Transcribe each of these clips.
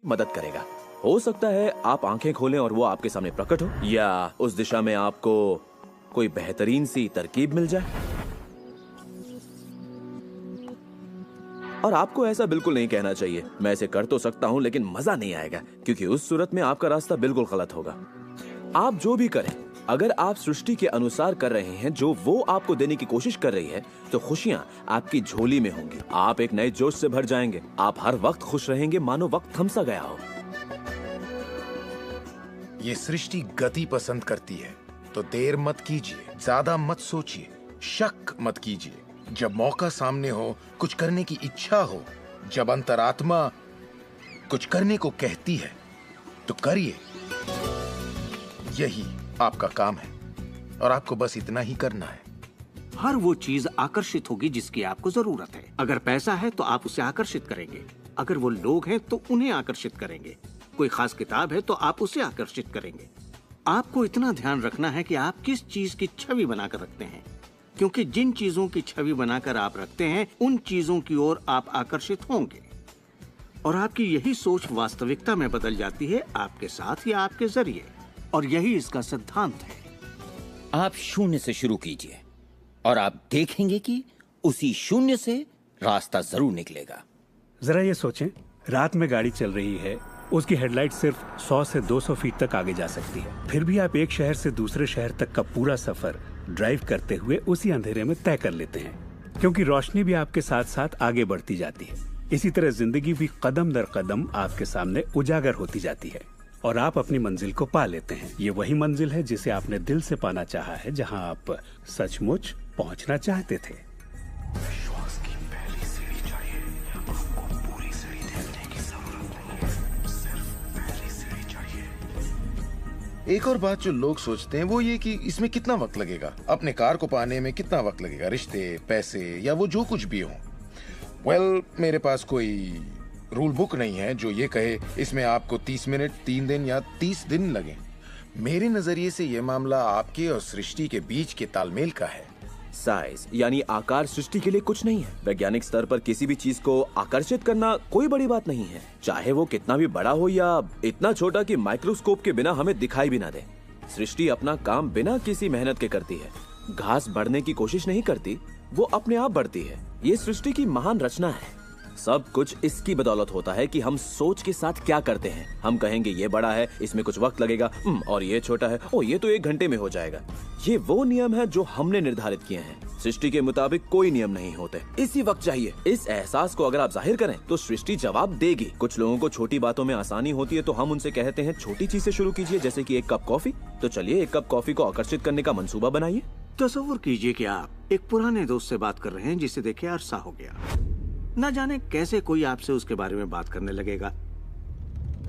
मदद करेगा। हो सकता है आप आंखें खोलें और वो आपके सामने प्रकट हो, या उस दिशा में आपको कोई बेहतरीन सी तरकीब मिल जाए। और आपको ऐसा बिल्कुल नहीं कहना चाहिए, मैं इसे कर तो सकता हूं लेकिन मजा नहीं आएगा, क्योंकि उस सूरत में आपका रास्ता बिल्कुल गलत होगा। आप जो भी करें, अगर आप सृष्टि के अनुसार कर रहे हैं जो वो आपको देने की कोशिश कर रही है, तो खुशियां आपकी झोली में होंगी। आप एक नए जोश से भर जाएंगे। आप हर वक्त खुश रहेंगे, मानो वक्त थम सा गया हो। ये सृष्टि गति पसंद करती है, तो देर मत कीजिए, ज्यादा मत सोचिए, शक मत कीजिए। जब मौका सामने हो, कुछ करने की इच्छा हो, जब अंतरात्मा कुछ करने को कहती है, तो करिए। यही आपका काम है और आपको बस इतना ही करना है। हर वो चीज आकर्षित होगी जिसकी आपको जरूरत है। अगर पैसा है तो आप उसे आकर्षित करेंगे, अगर वो लोग हैं तो उन्हें आकर्षित करेंगे, कोई खास किताब है तो आप उसे आकर्षित करेंगे। आपको इतना ध्यान रखना है कि आप किस चीज की छवि बनाकर रखते हैं, क्योंकि जिन चीजों की छवि बनाकर आप रखते हैं उन चीजों की ओर आप आकर्षित होंगे, और आपकी यही सोच वास्तविकता में बदल जाती है, आपके साथ या आपके जरिए। और यही इसका सिद्धांत है। आप शून्य से शुरू कीजिए और आप देखेंगे कि उसी शून्य से रास्ता जरूर निकलेगा। जरा ये सोचें, रात में गाड़ी चल रही है, उसकी हेडलाइट सिर्फ 100 से 200 फीट तक आगे जा सकती है, फिर भी आप एक शहर से दूसरे शहर तक का पूरा सफर ड्राइव करते हुए उसी अंधेरे में तय कर लेते हैं, क्योंकि रोशनी भी आपके साथ साथ आगे बढ़ती जाती है। इसी तरह जिंदगी भी कदम दर कदम आपके सामने उजागर होती जाती है और आप अपनी मंजिल को पा लेते हैं। ये वही मंजिल है जिसे आपने दिल से पाना चाहा है, जहां आप सचमुच पहुंचना चाहते थे। विश्वास की पहली सीढ़ी चाहिए, आपको पूरी सीढ़ी देखने की जरूरत नहीं है, सिर्फ पहली सीढ़ी चाहिए। एक और बात जो लोग सोचते हैं वो ये कि इसमें कितना वक्त लगेगा, अपने कार को पाने में कितना वक्त लगेगा, रिश्ते, पैसे या वो जो कुछ भी हो। मेरे पास कोई रूल बुक नहीं है जो ये कहे इसमें आपको 30 मिनट, 3 दिन या 30 दिन लगे। मेरे नजरिए से ये मामला आपके और सृष्टि के बीच के तालमेल का है। साइज यानी आकार सृष्टि के लिए कुछ नहीं है। वैज्ञानिक स्तर पर किसी भी चीज को आकर्षित करना कोई बड़ी बात नहीं है, चाहे वो कितना भी बड़ा हो या इतना छोटा कि माइक्रोस्कोप के बिना हमें दिखाई भी ना दे। सृष्टि अपना काम बिना किसी मेहनत के करती है। घास बढ़ने की कोशिश नहीं करती, वो अपने आप बढ़ती है। ये सृष्टि की महान रचना है। सब कुछ इसकी बदौलत होता है कि हम सोच के साथ क्या करते हैं। हम कहेंगे ये बड़ा है, इसमें कुछ वक्त लगेगा, और ये छोटा है, ओ ये तो 1 घंटे में हो जाएगा। ये वो नियम है जो हमने निर्धारित किए हैं। सृष्टि के मुताबिक कोई नियम नहीं होते। इसी वक्त चाहिए। इस एहसास को अगर आप जाहिर करें तो सृष्टि जवाब देगी। कुछ लोगों को छोटी बातों में आसानी होती है, तो हम उनसे कहते हैं छोटी चीज से शुरू कीजिए, जैसे कि 1 कप कॉफी। तो चलिए 1 कप कॉफी को आकर्षित करने का मंसूबा बनाइए। तसव्वुर कीजिए कि आप एक पुराने दोस्त से बात कर रहे हैं जिसे देखे अरसा हो गया। न जाने कैसे कोई आपसे उसके बारे में बात करने लगेगा,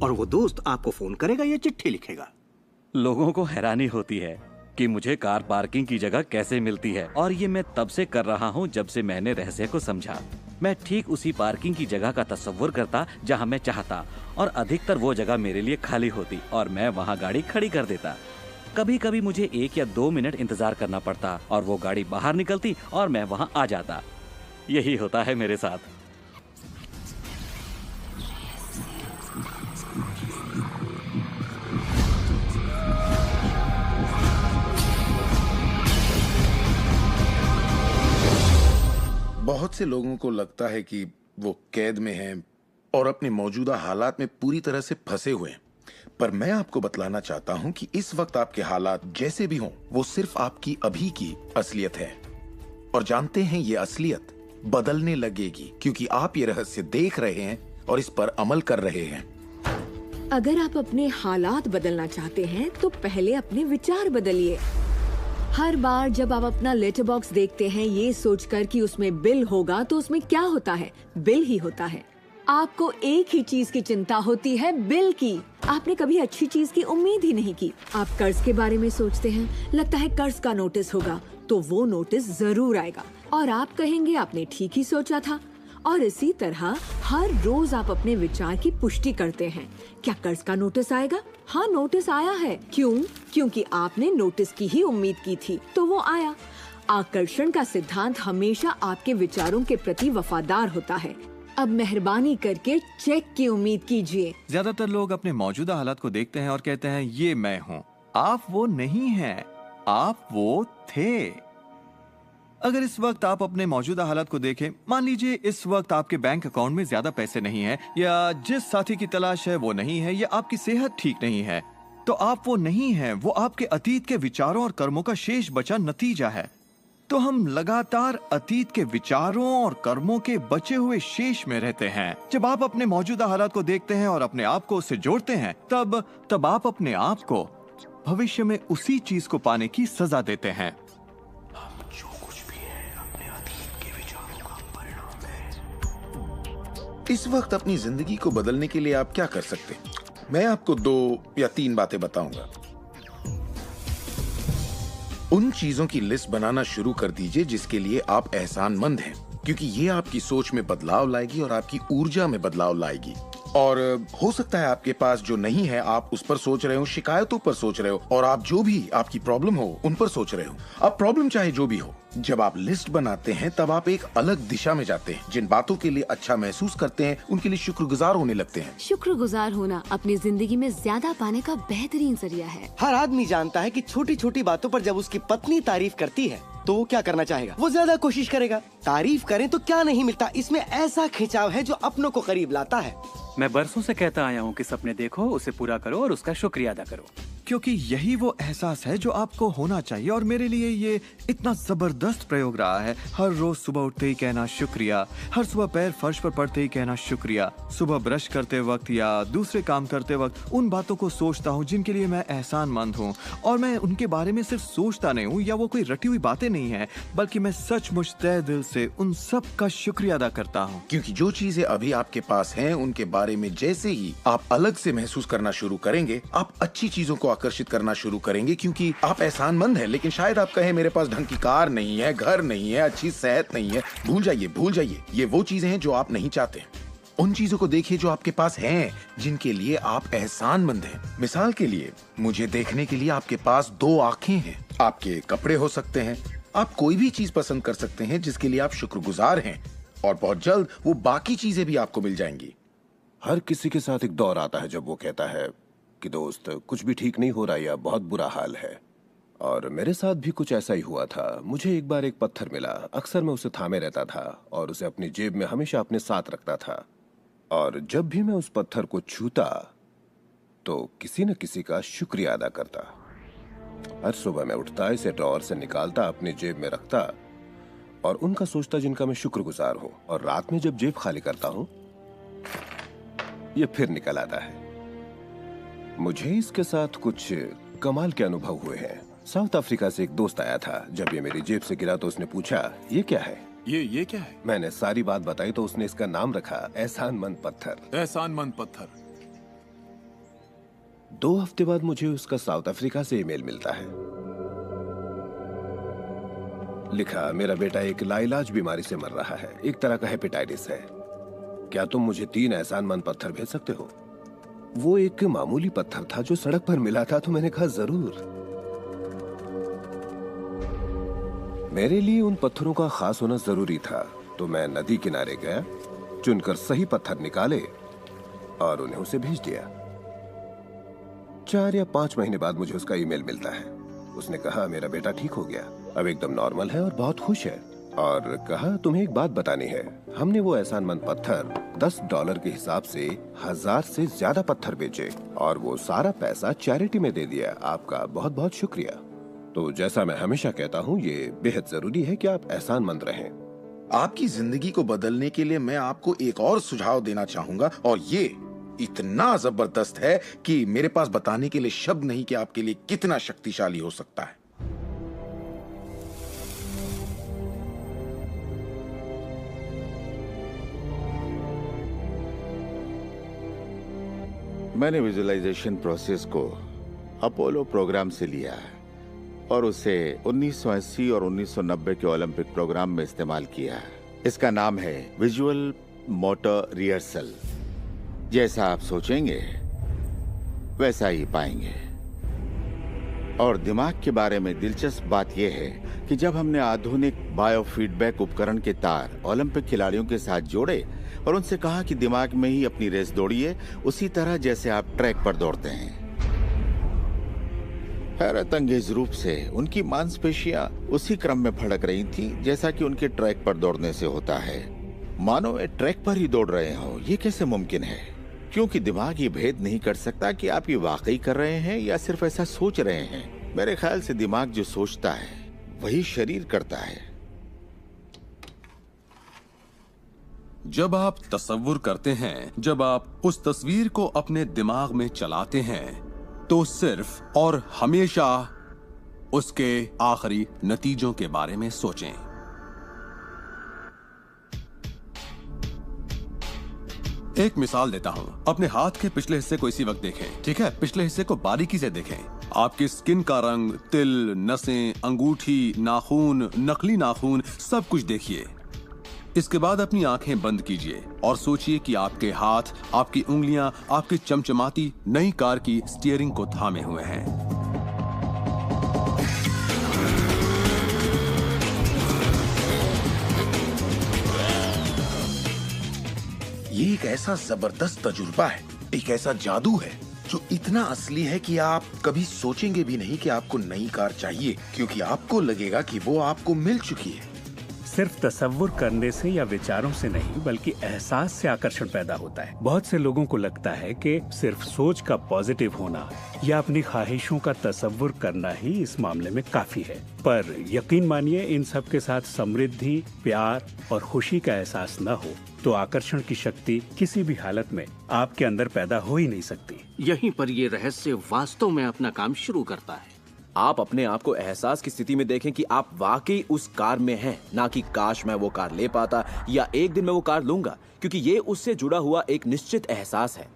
और वो दोस्त आपको फोन करेगा या चिट्ठी लिखेगा। लोगों को हैरानी होती है कि मुझे कार पार्किंग की जगह कैसे मिलती है, और ये मैं तब से कर रहा हूँ जब से मैंने रहस्य को समझा। मैं ठीक उसी पार्किंग की जगह का तस्वुर करता जहाँ मैं चाहता, और अधिकतर वो जगह मेरे लिए खाली होती और मैं वहाँ गाड़ी खड़ी कर देता। कभी कभी मुझे 1 या 2 मिनट इंतजार करना पड़ता और वो गाड़ी बाहर निकलती और मैं वहाँ आ जाता। यही होता है मेरे साथ। बहुत से लोगों को लगता है कि वो कैद में हैं और अपने मौजूदा हालात में पूरी तरह से फंसे हुए हैं, पर मैं आपको बतलाना चाहता हूं कि इस वक्त आपके हालात जैसे भी हों, वो सिर्फ आपकी अभी की असलियत है। और जानते हैं, ये असलियत बदलने लगेगी, क्योंकि आप ये रहस्य देख रहे हैं और इस पर अमल कर रहे हैं। अगर आप अपने हालात बदलना चाहते हैं तो पहले अपने विचार बदलिए। हर बार जब आप अपना लेटर बॉक्स देखते हैं ये सोचकर कि उसमें बिल होगा, तो उसमें क्या होता है? बिल ही होता है। आपको एक ही चीज की चिंता होती है, बिल की। आपने कभी अच्छी चीज की उम्मीद ही नहीं की। आप कर्ज के बारे में सोचते हैं, लगता है कर्ज का नोटिस होगा, तो वो नोटिस जरूर आएगा और आप कहेंगे आपने ठीक ही सोचा था। और इसी तरह हर रोज आप अपने विचार की पुष्टि करते हैं। क्या कर्ज का नोटिस आएगा? हाँ, नोटिस आया है। क्यों? क्योंकि आपने नोटिस की ही उम्मीद की थी, तो वो आया। आकर्षण का सिद्धांत हमेशा आपके विचारों के प्रति वफादार होता है। अब मेहरबानी करके चेक की उम्मीद कीजिए। ज्यादातर लोग अपने मौजूदा हालात को देखते हैं और कहते हैं ये मैं हूँ। आप वो नहीं हैं, आप वो थे। अगर इस वक्त आप अपने मौजूदा हालात को देखें, मान लीजिए इस वक्त आपके बैंक अकाउंट में ज्यादा पैसे नहीं हैं, या जिस साथी की तलाश है वो नहीं है, या आपकी सेहत ठीक नहीं है, तो आप वो नहीं हैं, वो आपके अतीत के विचारों और कर्मों का शेष बचा नतीजा है। तो हम लगातार अतीत के विचारों और कर्मों के बचे हुए शेष में रहते हैं। जब आप अपने मौजूदा हालात को देखते हैं और अपने आप को उससे जोड़ते हैं, तब आप अपने आप को भविष्य में उसी चीज को पाने की सजा देते हैं। हम जो कुछ भी है अपने अतीत के विचारों का परिणाम है। इस वक्त अपनी जिंदगी को बदलने के लिए आप क्या कर सकते हैं? मैं आपको 2 या 3 बातें बताऊंगा। उन चीजों की लिस्ट बनाना शुरू कर दीजिए जिसके लिए आप एहसानमंद हैं, क्योंकि ये आपकी सोच में बदलाव लाएगी और आपकी ऊर्जा में बदलाव लाएगी। और हो सकता है आपके पास जो नहीं है आप उस पर सोच रहे हो, शिकायतों पर सोच रहे हो, और आप जो भी आपकी प्रॉब्लम हो उन पर सोच रहे हो। अब प्रॉब्लम चाहे जो भी हो, जब आप लिस्ट बनाते हैं तब आप एक अलग दिशा में जाते हैं। जिन बातों के लिए अच्छा महसूस करते हैं उनके लिए शुक्रगुजार होने लगते हैं। शुक्रगुजार होना अपनी जिंदगी में ज्यादा पाने का बेहतरीन जरिया है। हर आदमी जानता है कि छोटी छोटी बातों पर जब उसकी पत्नी तारीफ करती है तो वो क्या करना चाहेगा? वो ज्यादा कोशिश करेगा। तारीफ करें तो क्या नहीं मिलता, इसमें ऐसा खिंचाव है जो अपनों को करीब लाता है। मैं बरसों से कहता आया हूँ कि सपने देखो, उसे पूरा करो और उसका शुक्रिया अदा करो, क्योंकि यही वो एहसास है जो आपको होना चाहिए। और मेरे लिए ये इतना जबरदस्त प्रयोग रहा है। हर रोज सुबह उठते ही कहना शुक्रिया, हर सुबह पैर फर्श पर पड़ते ही कहना शुक्रिया, सुबह ब्रश करते वक्त या दूसरे काम करते वक्त उन बातों को सोचता हूँ जिनके लिए मैं एहसानमंद हूँ। और मैं उनके बारे में सिर्फ सोचता नहीं हूँ या वो कोई रटी हुई बातें नहीं है, बल्कि मैं सचमुच तहे दिल से उन सब का शुक्रिया अदा करता हूँ। क्योंकि जो चीजें अभी आपके पास हैं उनके बारे में जैसे ही आप अलग से महसूस करना शुरू करेंगे, आप अच्छी चीजों को आकर्षित करना शुरू करेंगे, क्योंकि आप एहसानमंद हैं। लेकिन शायद आप कहें मेरे पास ढंग की कार नहीं है, घर नहीं है, अच्छी सेहत नहीं है। भूल जाइए, ये वो चीजें हैं जो आप नहीं चाहते। उन चीजों को देखिए जो आपके पास हैं, जिनके लिए आप एहसानमंद हैं। मिसाल के लिए, मुझे देखने के लिए आपके पास 2 आंखें हैं, आपके कपड़े हो सकते हैं, आप कोई भी चीज पसंद कर सकते हैं जिसके लिए आप शुक्रगुजार हैं, और बहुत जल्द वो बाकी चीजें भी आपको मिल जाएंगी। हर किसी के साथ एक दौर आता है जब वो कहता है कि दोस्त कुछ भी ठीक नहीं हो रहा या बहुत बुरा हाल है। और मेरे साथ भी कुछ ऐसा ही हुआ था। मुझे एक बार एक पत्थर मिला। अक्सर मैं उसे थामे रहता था और उसे अपनी जेब में हमेशा अपने साथ रखता था। और जब भी मैं उस पत्थर को छूता तो किसी न किसी का शुक्रिया अदा करता। हर सुबह मैं उठता, इसे ड्रॉअर से निकालता, अपनी जेब में रखता और उनका सोचता जिनका मैं शुक्रगुजार हूँ। और रात में जब जेब खाली करता हूँ, ये फिर निकल आता है। मुझे इसके साथ कुछ कमाल के अनुभव हुए हैं। साउथ अफ्रीका से एक दोस्त आया था। जब ये मेरी जेब से गिरा तो उसने पूछा, ये क्या है? ये क्या है? मैंने सारी बात बताई तो उसने इसका नाम रखा एहसानमंद पत्थर। एहसानमंद पत्थर। 2 हफ्ते बाद मुझे उसका साउथ अफ्रीका से ईमेल मिलता है। लिखा, मेरा बेटा एक लाइलाज बीमारी से मर रहा है, एक तरह का हेपेटाइटिस है। क्या तुम मुझे 3 एहसानमंद पत्थर भेज सकते हो? वो एक मामूली पत्थर था जो सड़क पर मिला था, तो मैंने कहा जरूर। मेरे लिए उन पत्थरों का खास होना जरूरी था, तो मैं नदी किनारे गया, चुनकर सही पत्थर निकाले और उन्हें उसे भेज दिया। 4 या 5 महीने बाद मुझे उसका ईमेल मिलता है। उसने कहा मेरा बेटा ठीक हो गया, अब एकदम नॉर्मल है और बहुत खुश है। और कहा तुम्हें एक बात बतानी है, हमने वो एहसानमंद पत्थर $10 के हिसाब से 1000 से ज्यादा पत्थर बेचे और वो सारा पैसा चैरिटी में दे दिया। आपका बहुत बहुत शुक्रिया। तो जैसा मैं हमेशा कहता हूँ, ये बेहद जरूरी है कि आप एहसानमंद रहें। आपकी जिंदगी को बदलने के लिए मैं आपको एक और सुझाव देना चाहूंगा, और ये इतना जबरदस्त है कि मेरे पास बताने के लिए शब्द नहीं कि आपके लिए कितना शक्तिशाली हो सकता है। मैंने विजुअलाइजेशन प्रोसेस को अपोलो प्रोग्राम से लिया है और उसे 1980 और 1990 के ओलंपिक प्रोग्राम में इस्तेमाल किया है। इसका नाम है विजुअल मोटर रिहर्सल। जैसा आप सोचेंगे वैसा ही पाएंगे। और दिमाग के बारे में दिलचस्प बात यह है कि जब हमने आधुनिक बायोफीडबैक उपकरण के तार ओलंपिक खिलाड़ियों के साथ जोड़े, और उनसे कहा कि दिमाग में ही अपनी रेस दौड़िए, उसी तरह जैसे आप ट्रैक पर दौड़ते हैं। हैरत अंगेज रूप से उनकी मांसपेशियां उसी क्रम में फड़क रही थीं जैसा कि उनके ट्रैक पर दौड़ने से होता है। मानो वे ट्रैक पर ही दौड़ रहे हो। ये कैसे मुमकिन है? क्योंकि दिमाग ये भेद नहीं कर सकता कि आप ये वाकई कर रहे हैं या सिर्फ ऐसा सोच रहे हैं। मेरे ख्याल से दिमाग जो सोचता है वही शरीर करता है। जब आप तसव्वुर करते हैं, जब आप उस तस्वीर को अपने दिमाग में चलाते हैं, तो सिर्फ और हमेशा उसके आखिरी नतीजों के बारे में सोचें। एक मिसाल देता हूं। अपने हाथ के पिछले हिस्से को इसी वक्त देखें, ठीक है? पिछले हिस्से को बारीकी से देखें। आपकी स्किन का रंग, तिल, नसें, अंगूठी, नाखून, नकली नाखून, सब कुछ देखिए। इसके बाद अपनी आंखें बंद कीजिए और सोचिए कि आपके हाथ, आपकी उंगलियां, आपकी चमचमाती नई कार की स्टीयरिंग को थामे हुए हैं। ये एक ऐसा जबरदस्त तजुर्बा है, एक ऐसा जादू है जो इतना असली है कि आप कभी सोचेंगे भी नहीं कि आपको नई कार चाहिए, क्योंकि आपको लगेगा कि वो आपको मिल चुकी है। सिर्फ तसव्वुर करने से या विचारों से नहीं, बल्कि एहसास से आकर्षण पैदा होता है। बहुत से लोगों को लगता है कि सिर्फ सोच का पॉजिटिव होना या अपनी ख्वाहिशों का तसव्वुर करना ही इस मामले में काफी है, पर यकीन मानिए इन सब के साथ समृद्धि, प्यार और खुशी का एहसास न हो तो आकर्षण की शक्ति किसी भी हालत में आपके अंदर पैदा हो ही नहीं सकती। यहीं पर ये रहस्य वास्तव में अपना काम शुरू करता है। आप अपने आप को एहसास की स्थिति में देखें कि आप वाकई उस कार में हैं, ना कि काश मैं वो कार ले पाता या एक दिन मैं वो कार लूंगा, क्योंकि ये उससे जुड़ा हुआ एक निश्चित एहसास है।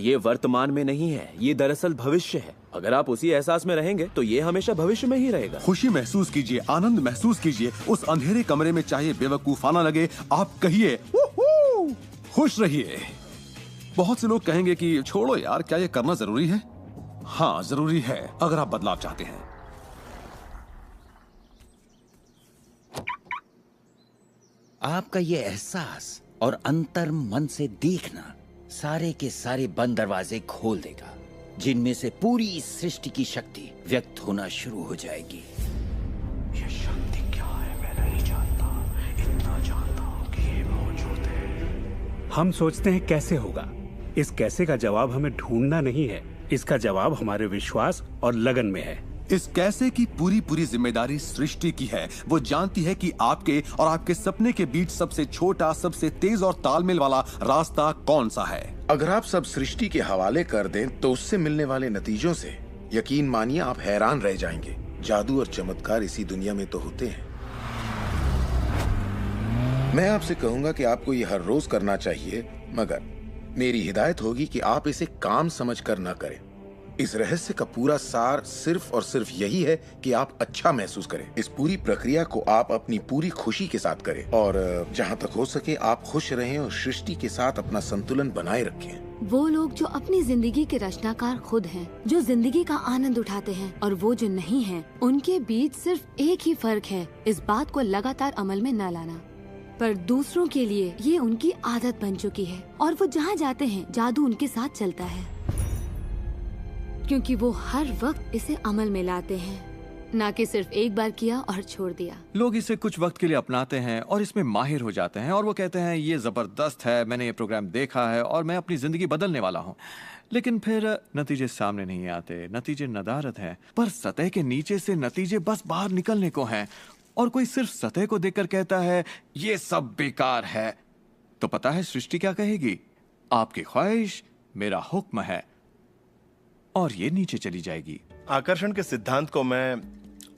ये वर्तमान में नहीं है, ये दरअसल भविष्य है। अगर आप उसी एहसास में रहेंगे तो ये हमेशा भविष्य में ही रहेगा। खुशी महसूस कीजिए, आनंद महसूस कीजिए। उस अंधेरे कमरे में चाहे बेवकूफाना लगे, आप कहिए वूहू, खुश रहिए। बहुत से लोग कहेंगे कि छोड़ो यार, क्या ये करना जरूरी है? हाँ, जरूरी है अगर आप बदलाव चाहते हैं। आपका ये एहसास और अंतर मन से देखना सारे के सारे बंद दरवाजे खोल देगा, जिनमें से पूरी इस सृष्टि की शक्ति व्यक्त होना शुरू हो जाएगी। ये शक्ति क्या है मैं नहीं जानता, इतना जानता हूँ कि ये मौजूद है। हम सोचते हैं कैसे होगा। इस कैसे का जवाब हमें ढूंढना नहीं है, इसका जवाब हमारे विश्वास और लगन में है। इस कैसे की पूरी जिम्मेदारी सृष्टि की है। वो जानती है कि आपके और आपके सपने के बीच सबसे छोटा, सबसे तेज और तालमेल वाला रास्ता कौन सा है। अगर आप सब सृष्टि के हवाले कर दें तो उससे मिलने वाले नतीजों से यकीन मानिए आप हैरान रह जाएंगे। जादू और चमत्कार इसी दुनिया में तो होते हैं। मैं आपसे कहूंगा कि आपको ये हर रोज करना चाहिए, मगर मेरी हिदायत होगी कि आप इसे काम समझकर ना करें। इस रहस्य का पूरा सार सिर्फ और सिर्फ यही है कि आप अच्छा महसूस करें। इस पूरी प्रक्रिया को आप अपनी पूरी खुशी के साथ करें और जहां तक हो सके आप खुश रहें और सृष्टि के साथ अपना संतुलन बनाए रखें। वो लोग जो अपनी जिंदगी के रचनाकार खुद हैं, जो जिंदगी का आनंद उठाते हैं, और वो जो नहीं हैं, उनके बीच सिर्फ एक ही फर्क है, इस बात को लगातार अमल में न लाना। पर दूसरों के लिए ये उनकी आदत बन चुकी है और वो जहाँ जाते हैं जादू उनके साथ चलता है, क्योंकि वो हर वक्त इसे अमल में लाते हैं, ना कि सिर्फ एक बार किया और छोड़ दिया। लोग इसे कुछ वक्त के लिए अपनाते हैं और इसमें माहिर हो जाते हैं और वो कहते हैं ये जबरदस्त है, मैंने ये प्रोग्राम देखा है और मैं अपनी जिंदगी बदलने वाला हूँ। लेकिन फिर नतीजे सामने नहीं आते। नतीजे नदारत हैं, पर सतह के नीचे से नतीजे बस बाहर निकलने को हैं। और कोई सिर्फ सतह को देखकर कहता है ये सब बेकार है, तो पता है सृष्टि क्या कहेगी? आपकी ख्वाहिश मेरा हुक्म है, और ये नीचे चली जाएगी। आकर्षण के सिद्धांत को मैं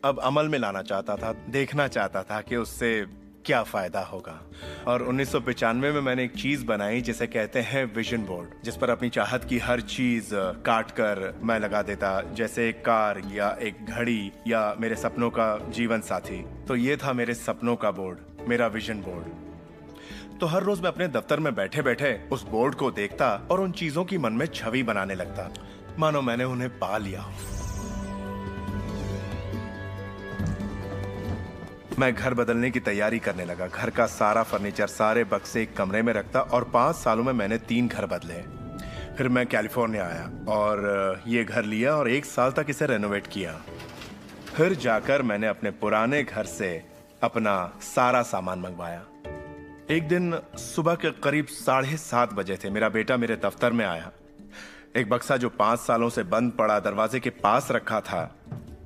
अब अमल में लाना चाहता था, देखना चाहता था कि उससे क्या फायदा होगा। और 1995 में मैंने एक चीज बनाई जिसे कहते हैं विजन बोर्ड, जिस पर अपनी चाहत की हर चीज काट कर मैं लगा देता, जैसे एक कार या एक घड़ी या मेरे सपनों का जीवन साथी। तो ये था मेरे सपनों का बोर्ड, मेरा विजन बोर्ड। तो हर रोज मैं अपने दफ्तर में बैठे बैठे उस बोर्ड को देखता और उन चीजों की मन में छवि बनाने लगता, मानो मैंने उन्हें पा लिया हो। मैं घर बदलने की तैयारी करने लगा। घर का सारा फर्नीचर, सारे बक्से एक कमरे में रखता और 5 सालों में मैंने 3 घर बदले। फिर मैं कैलिफोर्निया आया और ये घर लिया और 1 साल तक इसे रेनोवेट किया। फिर जाकर मैंने अपने पुराने घर से अपना सारा सामान मंगवाया। एक दिन सुबह के करीब 7:30 बजे थे। मेरा बेटा मेरे दफ्तर में आया। एक बक्सा जो 5 सालों से बंद पड़ा दरवाजे के पास रखा था,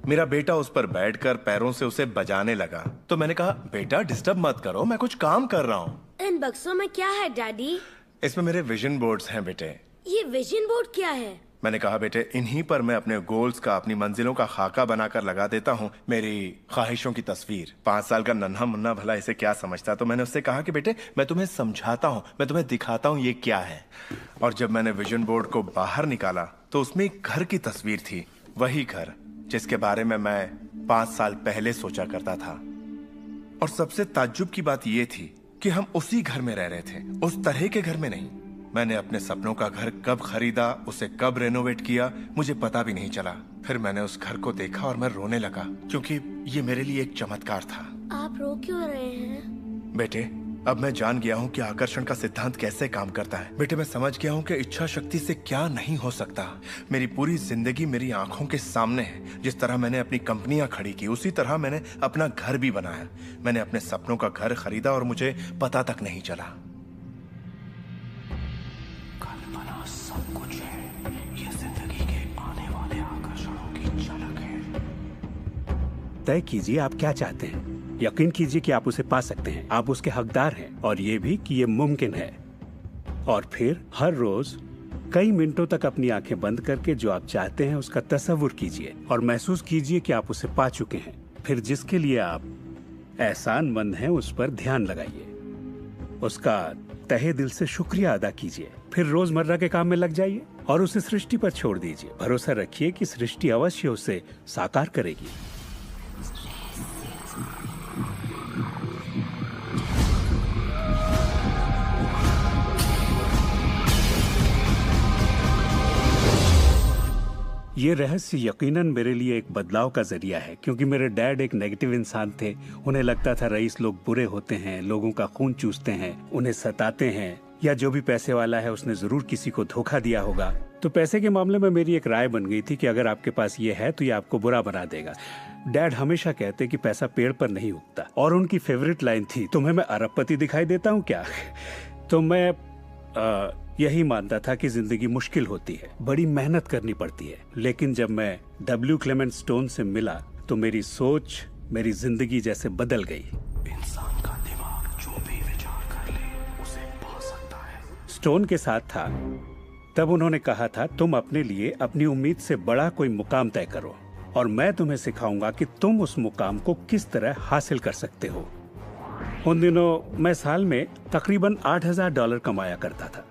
मेरा बेटा उस पर बैठकर पैरों से उसे बजाने लगा। तो मैंने कहा, बेटा डिस्टर्ब मत करो, मैं कुछ काम कर रहा हूँ। इन बक्सों में क्या है डैडी? इसमें मेरे विजन बोर्ड्स हैं बेटे। ये विजन बोर्ड क्या है? मैंने कहा, बेटे इन्हीं पर मैं अपने गोल्स का, अपनी मंजिलों का खाका बनाकर लगा देता हूँ, मेरी ख्वाहिशों की तस्वीर। 5 साल का नन्हा मुन्ना भला इसे क्या समझता। तो मैंने उससे कहा कि बेटे मैं तुम्हें समझाता हूँ, मैं तुम्हें दिखाता हूँ ये क्या है। और जब मैंने विजन बोर्ड को बाहर निकाला तो उसमें एक घर की तस्वीर थी, वही घर जिसके बारे में मैं 5 साल पहले सोचा करता था। और सबसे ताज्जुब की बात यह थी कि हम उसी घर में रह रहे थे, उस तरह के घर में नहीं। मैंने अपने सपनों का घर कब खरीदा, उसे कब रेनोवेट किया, मुझे पता भी नहीं चला। फिर मैंने उस घर को देखा और मैं रोने लगा, क्योंकि ये मेरे लिए एक चमत्कार था। आप रो क्यों रहे हैं? बेटे अब मैं जान गया हूँ कि आकर्षण का सिद्धांत कैसे काम करता है। बेटे मैं समझ गया हूँ कि इच्छा शक्ति से क्या नहीं हो सकता। मेरी पूरी जिंदगी मेरी आंखों के सामने है। जिस तरह मैंने अपनी कंपनियां खड़ी की, उसी तरह मैंने अपना घर भी बनाया। मैंने अपने सपनों का घर खरीदा और मुझे पता तक नहीं चला। कल्पना सब कुछ है, ये जिंदगी के आने वाले आकर्षणों की झलक है। तय कीजिए आप क्या चाहते हैं। यकीन कीजिए कि आप उसे पा सकते हैं, आप उसके हकदार हैं, और ये भी कि ये मुमकिन है। और फिर हर रोज कई मिनटों तक अपनी आंखें बंद करके जो आप चाहते हैं उसका तस्वुर कीजिए और महसूस कीजिए कि आप उसे पा चुके हैं। फिर जिसके लिए आप एहसानमंद हैं उस पर ध्यान लगाइए, उसका तहे दिल से शुक्रिया अदा कीजिए। फिर रोजमर्रा के काम में लग जाइए और उसे सृष्टि पर छोड़ दीजिए। भरोसा रखिए कि सृष्टि अवश्य उसे साकार करेगी। ये रहस्य यकीनन मेरे लिए एक बदलाव का जरिया है, क्योंकि मेरे डैड एक नेगेटिव इंसान थे। उन्हें लगता था रईस लोग बुरे होते हैं, लोगों का खून चूसते हैं, उन्हें सताते हैं, या जो भी पैसे वाला है उसने जरूर किसी को धोखा दिया होगा। तो पैसे के मामले में मेरी एक राय बन गई थी कि अगर आपके पास ये है तो ये आपको बुरा बना देगा। डैड हमेशा कहते कि पैसा पेड़ पर नहीं उगता, और उनकी फेवरेट लाइन थी, तुम्हें मैं अरबपति दिखाई देता हूँ क्या? तो मैं यही मानता था कि जिंदगी मुश्किल होती है, बड़ी मेहनत करनी पड़ती है। लेकिन जब मैं W. क्लेमेंट स्टोन से मिला तो मेरी सोच, मेरी जिंदगी जैसे बदल गई। इंसान का दिमाग जो भी विचार कर ले उसे पा सकता है। स्टोन के साथ था तब उन्होंने कहा था, तुम अपने लिए अपनी उम्मीद से बड़ा कोई मुकाम तय करो और मैं तुम्हें सिखाऊंगा कि तुम उस मुकाम को किस तरह हासिल कर सकते हो। उन दिनों मैं साल में तकरीबन $8,000 कमाया करता था।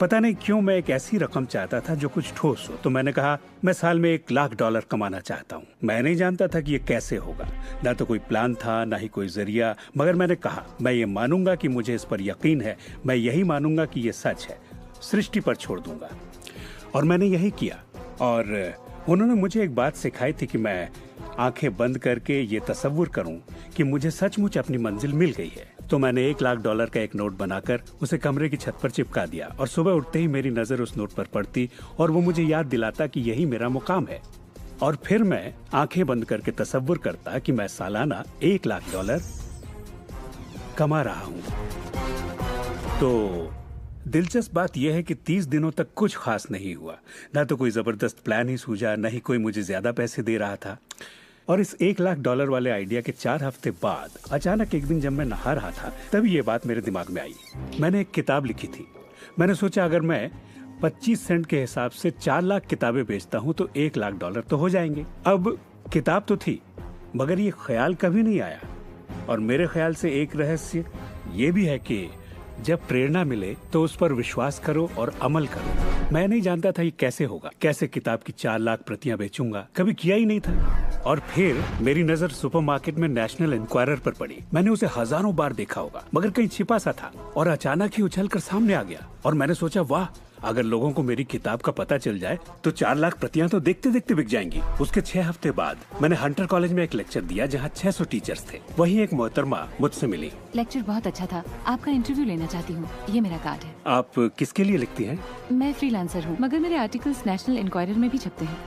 पता नहीं क्यों मैं एक ऐसी रकम चाहता था जो कुछ ठोस हो। तो मैंने कहा मैं साल में $1,00,000 कमाना चाहता हूँ। मैं नहीं जानता था कि ये कैसे होगा, ना तो कोई प्लान था ना ही कोई जरिया, मगर मैंने कहा मैं ये मानूंगा कि मुझे इस पर यकीन है, मैं यही मानूंगा कि ये सच है, सृष्टि पर छोड़ दूंगा। और मैंने यही किया। और उन्होंने मुझे एक बात सिखाई थी कि मैं आंखें बंद करके ये तसव्वुर करूं कि मुझे सचमुच अपनी मंजिल मिल गई है। तो मैंने $1,00,000 का एक नोट बनाकर उसे कमरे की छत पर चिपका दिया और सुबह उठते ही मेरी नजर उस नोट पर पड़ती और वो मुझे याद दिलाता कि यही मेरा मुकाम है। और फिर मैं आंखें बंद करके तसव्वुर करता कि मैं सालाना $1,00,000 कमा रहा हूं। तो दिलचस्प बात यह है कि 30 दिनों तक कुछ खास नहीं हुआ। ना तो कोई जबरदस्त प्लान ही सूझा, ना ही कोई मुझे ज्यादा पैसे दे रहा था। और इस $1,00,000 वाले आइडिया के 4 हफ्ते बाद अचानक एक दिन जब मैं नहा रहा था तभी ये बात मेरे दिमाग में आई। मैंने एक किताब लिखी थी। मैंने सोचा अगर मैं 25 सेंट के हिसाब से 4 लाख किताबें बेचता हूं तो $1,00,000 तो हो जाएंगे। अब किताब तो थी मगर ये ख्याल कभी नहीं आया। और मेरे ख्याल से एक रहस्य ये भी है कि जब प्रेरणा मिले तो उस पर विश्वास करो और अमल करो। मैं नहीं जानता था ये कैसे होगा, कैसे किताब की 4 लाख प्रतियां बेचूंगा, कभी किया ही नहीं था। और फिर मेरी नजर सुपरमार्केट में नेशनल इंक्वायरर पर पड़ी। मैंने उसे हजारों बार देखा होगा मगर कहीं छिपा सा था और अचानक ही उछलकर सामने आ गया। और मैंने सोचा वाह, अगर लोगों को मेरी किताब का पता चल जाए तो 4 लाख प्रतियां तो देखते देखते बिक जाएंगी। उसके 6 हफ्ते बाद मैंने हंटर कॉलेज में एक लेक्चर दिया जहाँ 600 टीचर्स थे। वहीं एक मोहतरमा मुझसे मिली। लेक्चर बहुत अच्छा था, आपका इंटरव्यू लेना चाहती हूँ, ये मेरा कार्ड है। आप किसके लिए लिखती हैं? मैं फ्रीलांसर हूँ, मगर मेरे आर्टिकल्स नेशनल इंक्वायरर में भी छपते हैं।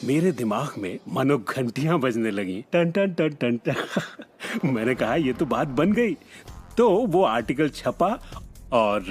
मेरे दिमाग में मानो घंटियां बजने लगी, टन टन टन टन टन। मैंने कहा ये तो बात बन गई। तो वो आर्टिकल छपा और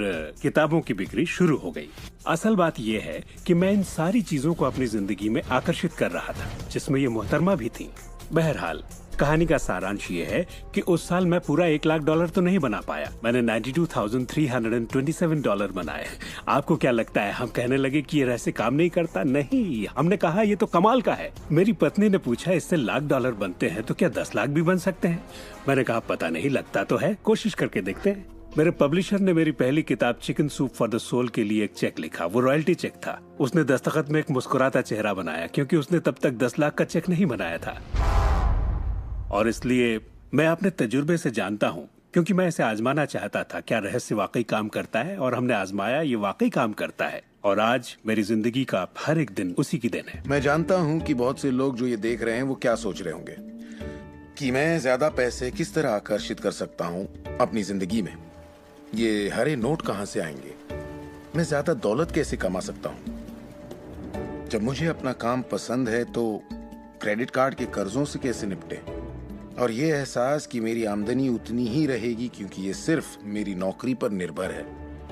किताबों की बिक्री शुरू हो गई। असल बात ये है कि मैं इन सारी चीजों को अपनी जिंदगी में आकर्षित कर रहा था, जिसमें ये मोहतरमा भी थी। बहरहाल कहानी का सारांश ये है कि उस साल मैं पूरा $1 लाख तो नहीं बना पाया। मैंने $92,327 बनाए। आपको क्या लगता है हम कहने लगे कि ये रहस्य काम नहीं करता? नहीं, हमने कहा ये तो कमाल का है। मेरी पत्नी ने पूछा इससे $1 लाख बनते हैं तो क्या 10 लाख भी बन सकते हैं? मैंने कहा पता नहीं, लगता तो है, कोशिश करके देखते हैं। मेरे पब्लिशर ने मेरी पहली किताब chicken soup for the soul के लिए एक चेक लिखा। वो रॉयल्टी चेक था। उसने दस्तखत में एक मुस्कुराता चेहरा बनाया क्योंकि उसने तब तक 10 लाख का चेक नहीं बनाया था। और इसलिए मैं अपने तजुर्बे से जानता हूँ, क्योंकि मैं इसे आजमाना चाहता था क्या रहस्य वाकई काम करता है, और हमने आजमाया, ये वाकई काम करता है। और आज मेरी जिंदगी का हर एक दिन उसी की दिन है। मैं जानता हूँ कि बहुत से लोग जो ये देख रहे हैं वो क्या सोच रहे होंगे कि मैं ज्यादा पैसे किस तरह आकर्षित कर सकता हूँ अपनी जिंदगी में। ये हरे नोट कहाँ से आएंगे, मैं ज्यादा दौलत कैसे कमा सकता हूँ। जब मुझे अपना काम पसंद है तो क्रेडिट कार्ड के कर्जों से कैसे निपटे, और ये एहसास कि मेरी आमदनी उतनी ही रहेगी क्योंकि ये सिर्फ मेरी नौकरी पर निर्भर है,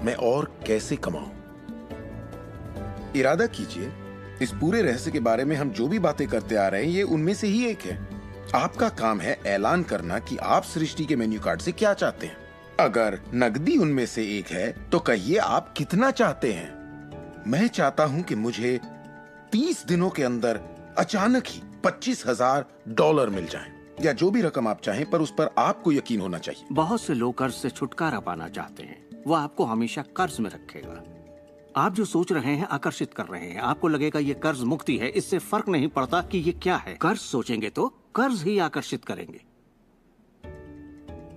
मैं और कैसे कमाऊं। इरादा कीजिए, इस पूरे रहस्य के बारे में हम जो भी बातें करते आ रहे हैं ये उनमें से ही एक है। आपका काम है ऐलान करना कि आप सृष्टि के मेन्यू कार्ड से क्या चाहते हैं। अगर नकदी उनमें से एक है तो कहिए आप कितना चाहते हैं। मैं चाहता हूं कि मुझे 30 दिनों के अंदर अचानक ही $25,000 मिल जाएं, या जो भी रकम आप चाहें, पर उस पर आपको यकीन होना चाहिए। बहुत से लोग कर्ज से छुटकारा पाना चाहते हैं, वो आपको हमेशा कर्ज में रखेगा। आप जो सोच रहे हैं आकर्षित कर रहे हैं। आपको लगेगा ये कर्ज मुक्ति है, इससे फर्क नहीं पड़ता कि ये क्या है। कर्ज सोचेंगे तो कर्ज ही आकर्षित करेंगे।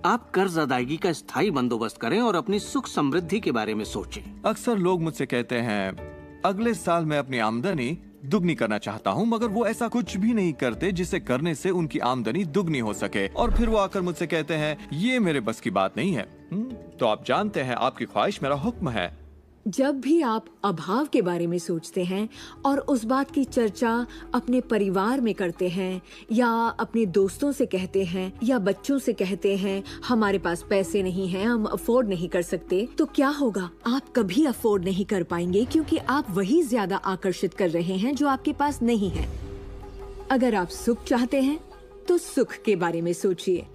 आप कर्ज अदायगी का स्थायी बंदोबस्त करें और अपनी सुख समृद्धि के बारे में सोचें। अक्सर लोग मुझसे कहते हैं अगले साल मैं अपनी आमदनी दुगनी करना चाहता हूँ, मगर वो ऐसा कुछ भी नहीं करते जिसे करने से उनकी आमदनी दुगनी हो सके। और फिर वो आकर मुझसे कहते हैं ये मेरे बस की बात नहीं है। तो आप जानते हैं आपकी ख्वाहिश मेरा हुक्म है। जब भी आप अभाव के बारे में सोचते हैं और उस बात की चर्चा अपने परिवार में करते हैं, या अपने दोस्तों से कहते हैं, या बच्चों से कहते हैं हमारे पास पैसे नहीं हैं, हम अफोर्ड नहीं कर सकते, तो क्या होगा? आप कभी अफोर्ड नहीं कर पाएंगे क्योंकि आप वही ज्यादा आकर्षित कर रहे हैं जो आपके पास नहीं है। अगर आप सुख चाहते हैं तो सुख के बारे में सोचिए,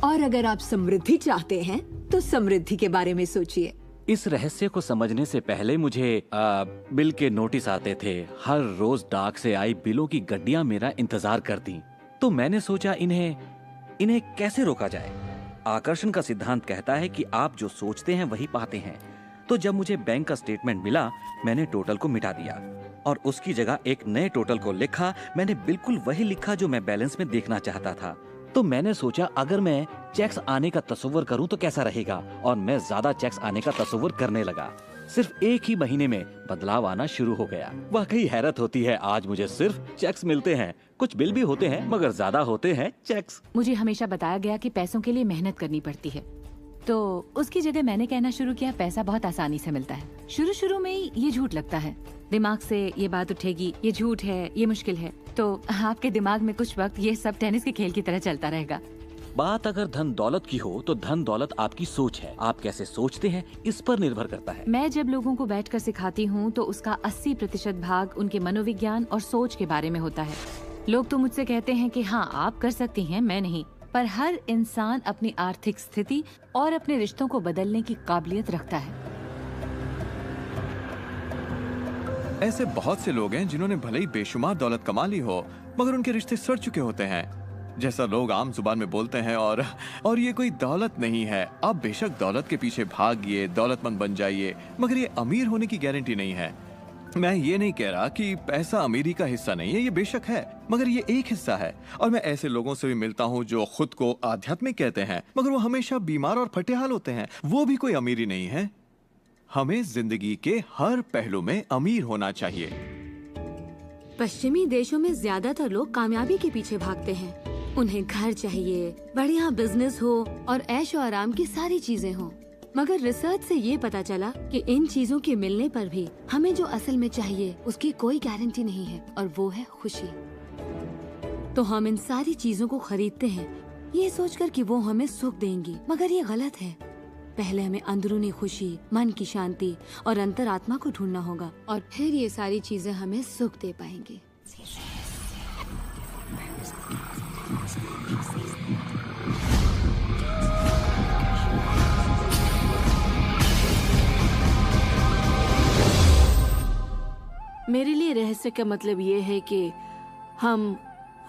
और अगर आप समृद्धि चाहते हैं तो समृद्धि के बारे में सोचिए। इस रहस्य को समझने से पहले मुझे बिल के नोटिस आते थे। हर रोज डाक से आई बिलों की गड्डियां मेरा इंतजार करती। तो मैंने सोचा इन्हें कैसे रोका जाए। आकर्षण का सिद्धांत कहता है कि आप जो सोचते हैं वही पाते हैं। तो जब मुझे बैंक का स्टेटमेंट मिला, मैंने टोटल को मिटा दिया और उसकी जगह एक नए टोटल को लिखा। मैंने बिल्कुल वही लिखा जो मैं बैलेंस में देखना चाहता था। तो मैंने सोचा अगर मैं चेक्स आने का तस्वीर करूं तो कैसा रहेगा, और मैं ज्यादा चेक्स आने का तस्वीर करने लगा। सिर्फ 1 ही महीने में बदलाव आना शुरू हो गया। वाकई हैरत होती है, आज मुझे सिर्फ चेक्स मिलते हैं। कुछ बिल भी होते हैं मगर ज्यादा होते हैं चेक्स। मुझे हमेशा बताया गया कि पैसों के लिए मेहनत करनी पड़ती है, तो उसकी जगह मैंने कहना शुरू किया पैसा बहुत आसानी से मिलता है। शुरू में ये झूठ लगता है, दिमाग से ये बात उठेगी ये झूठ है, ये मुश्किल है, तो आपके दिमाग में कुछ वक्त ये सब टेनिस के खेल की तरह चलता रहेगा। बात अगर धन दौलत की हो तो धन दौलत आपकी सोच है। आप कैसे सोचते हैं इस पर निर्भर करता है। मैं जब लोगों को बैठकर सिखाती हूँ तो उसका 80% भाग उनके मनोविज्ञान और सोच के बारे में होता है। लोग तो मुझसे कहते हैं कि हाँ आप कर सकती हैं, मैं नहीं। पर हर इंसान अपनी आर्थिक स्थिति और अपने रिश्तों को बदलने की काबिलियत रखता है। ऐसे बहुत से लोग हैं जिन्होंने भले ही बेशुमार दौलत कमा ली हो मगर उनके रिश्ते सड़ चुके होते हैं, जैसा लोग आम जुबान में बोलते हैं। और ये कोई दौलत नहीं है। आप बेशक दौलत के पीछे भागिए, दौलतमंद बन जाइए, मगर ये अमीर होने की गारंटी नहीं है। मैं ये नहीं कह रहा कि पैसा अमीरी का हिस्सा नहीं है, ये बेशक है, मगर ये एक हिस्सा है। और मैं ऐसे लोगों से भी मिलता हूँ जो खुद को आध्यात्मिक कहते हैं मगर वो हमेशा बीमार और फटेहाल होते हैं। वो भी कोई अमीरी नहीं है। हमें जिंदगी के हर पहलू में अमीर होना चाहिए। पश्चिमी देशों में ज्यादातर लोग कामयाबी के पीछे भागते हैं। उन्हें घर चाहिए, बढ़िया बिजनेस हो और ऐशो आराम की सारी चीजें हो। मगर रिसर्च से ये पता चला कि इन चीजों के मिलने पर भी हमें जो असल में चाहिए उसकी कोई गारंटी नहीं है, और वो है खुशी। तो हम इन सारी चीजों को खरीदते हैं ये सोचकर कि वो हमें सुख देंगी, मगर ये गलत है। पहले हमें अंदरूनी खुशी, मन की शांति और अंतरात्मा को ढूंढना होगा, और फिर ये सारी चीजें हमें सुख दे पाएंगी। मेरे लिए रहस्य का मतलब ये है कि हम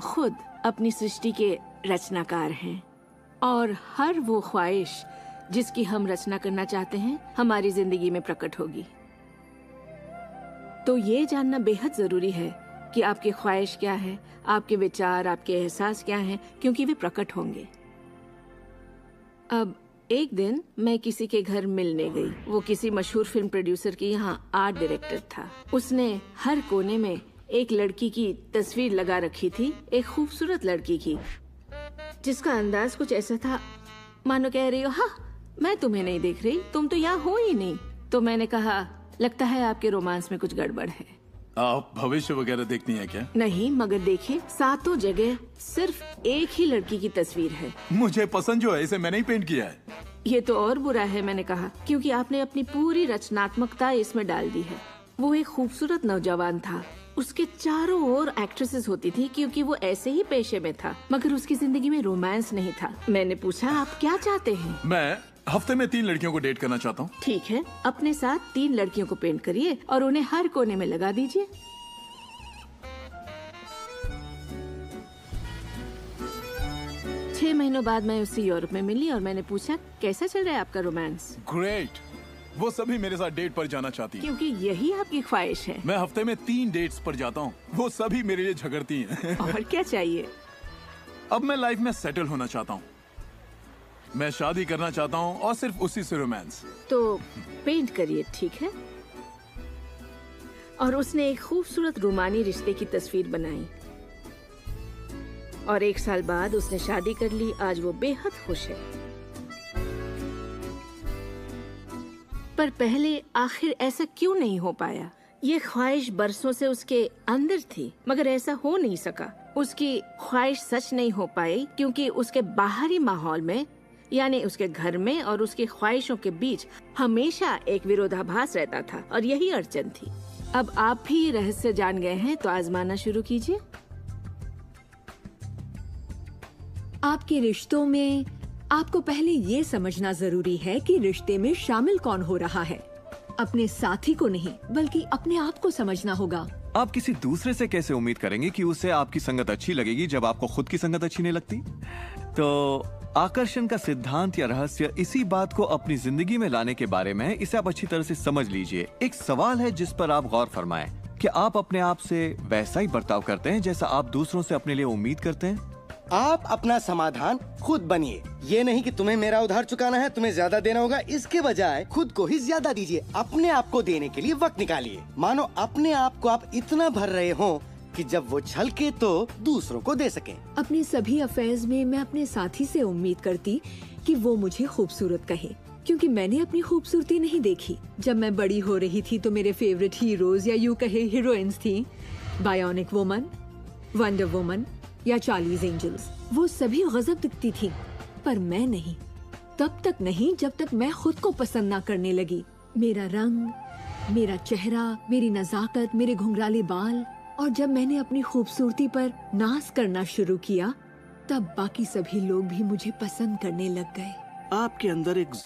खुद अपनी सृष्टि के रचनाकार हैं, और हर वो ख्वाहिश जिसकी हम रचना करना चाहते हैं हमारी जिंदगी में प्रकट होगी। तो ये जानना बेहद जरूरी है कि आपकी ख्वाहिश क्या है, आपके विचार, आपके एहसास क्या हैं, क्योंकि वे प्रकट होंगे। अब एक दिन मैं किसी के घर मिलने गई। वो किसी मशहूर फिल्म प्रोड्यूसर की यहाँ आर्ट डायरेक्टर था। उसने हर कोने में एक लड़की की तस्वीर लगा रखी थी, एक खूबसूरत लड़की की, जिसका अंदाज कुछ ऐसा था मानो कह रही हो, हाँ मैं तुम्हें नहीं देख रही, तुम तो यहाँ हो ही नहीं। तो मैंने कहा, लगता है आपके रोमांस में कुछ गड़बड़ है। आप भविष्य वगैरह देखती हैं क्या? नहीं, मगर देखिए सातों जगह सिर्फ एक ही लड़की की तस्वीर है। मुझे पसंद जो है इसे मैंने ही पेंट किया है। ये तो और बुरा है, मैंने कहा, क्योंकि आपने अपनी पूरी रचनात्मकता इसमें डाल दी है। वो एक खूबसूरत नौजवान था, उसके चारों ओर एक्ट्रेसेस होती थी क्योंकि वो ऐसे ही पेशे में था, मगर उसकी जिंदगी में रोमांस नहीं था। मैंने पूछा, आप क्या चाहते हैं? मैं हफ्ते में 3 लड़कियों को डेट करना चाहता हूँ। ठीक है, अपने साथ 3 लड़कियों को पेंट करिए और उन्हें हर कोने में लगा दीजिए। छह महीनों बाद मैं उससे यूरोप में मिली और मैंने पूछा, कैसा चल रहा है आपका रोमांस? ग्रेट। वो सभी मेरे साथ डेट पर जाना चाहती हैं। क्योंकि यही आपकी ख्वाहिश है। मैं हफ्ते में 3 डेट्स पर जाता हूँ, वो सभी मेरे लिए झगड़ती हैं। और क्या चाहिए? अब मैं लाइफ में सेटल होना चाहता हूँ, मैं शादी करना चाहता हूँ और सिर्फ उसी से रोमांस। तो पेंट करिए, ठीक है? और उसने एक खूबसूरत रोमानी रिश्ते की तस्वीर बनाई और 1 साल बाद उसने शादी कर ली। आज वो बेहद खुश है। पर पहले आखिर ऐसा क्यों नहीं हो पाया? ये ख्वाहिश बरसों से उसके अंदर थी, मगर ऐसा हो नहीं सका। उसकी ख्वाहिश सच नहीं हो पाई क्योंकि उसके बाहरी माहौल में, यानी उसके घर में और उसकी ख्वाहिशों के बीच हमेशा एक विरोधाभास रहता था, और यही अड़चन थी। अब आप भी ये रहस्य जान गए हैं, तो आजमाना शुरू कीजिए। आपके रिश्तों में आपको पहले ये समझना जरूरी है कि रिश्ते में शामिल कौन हो रहा है। अपने साथी को नहीं, बल्कि अपने आप को समझना होगा। आप किसी दूसरे से कैसे उम्मीद करेंगे कि उसे आपकी संगत अच्छी लगेगी जब आपको खुद की संगत अच्छी नहीं लगती? तो आकर्षण का सिद्धांत या रहस्य इसी बात को अपनी जिंदगी में लाने के बारे में है। इसे आप अच्छी तरह से समझ लीजिए। एक सवाल है जिस पर आप गौर फरमाएं कि आप अपने आप से वैसा ही बर्ताव करते हैं जैसा आप दूसरों से अपने लिए उम्मीद करते हैं। आप अपना समाधान खुद बनिए। ये नहीं कि तुम्हें मेरा उधार चुकाना है, तुम्हें ज्यादा देना होगा। इसके बजाय खुद को ही ज्यादा दीजिए। अपने आप को देने के लिए वक्त निकालिए। मानो अपने आप को आप इतना भर रहे हो कि जब वो छलके तो दूसरों को दे सके। अपने सभी अफेयर्स में मैं अपने साथी से उम्मीद करती कि वो मुझे खूबसूरत कहे, क्योंकि मैंने अपनी खूबसूरती नहीं देखी। जब मैं बड़ी हो रही थी तो मेरे फेवरेट हीरोज या यूं कहे हीरोइंस थी, बायोनिक वुमन, वंडर वुमन या चार्लीज एंजल्स। वो सभी गजब दिखती थी, पर मैं नहीं। तब तक नहीं जब तक मैं खुद को पसंद ना करने लगी। मेरा रंग, मेरा चेहरा, मेरी नजाकत, मेरे घुंघराले बाल। और जब मैंने अपनी खूबसूरती पर नाज करना शुरू किया, तब बाकी सभी लोग भी मुझे पसंद करने लग गए। आपके अंदर एक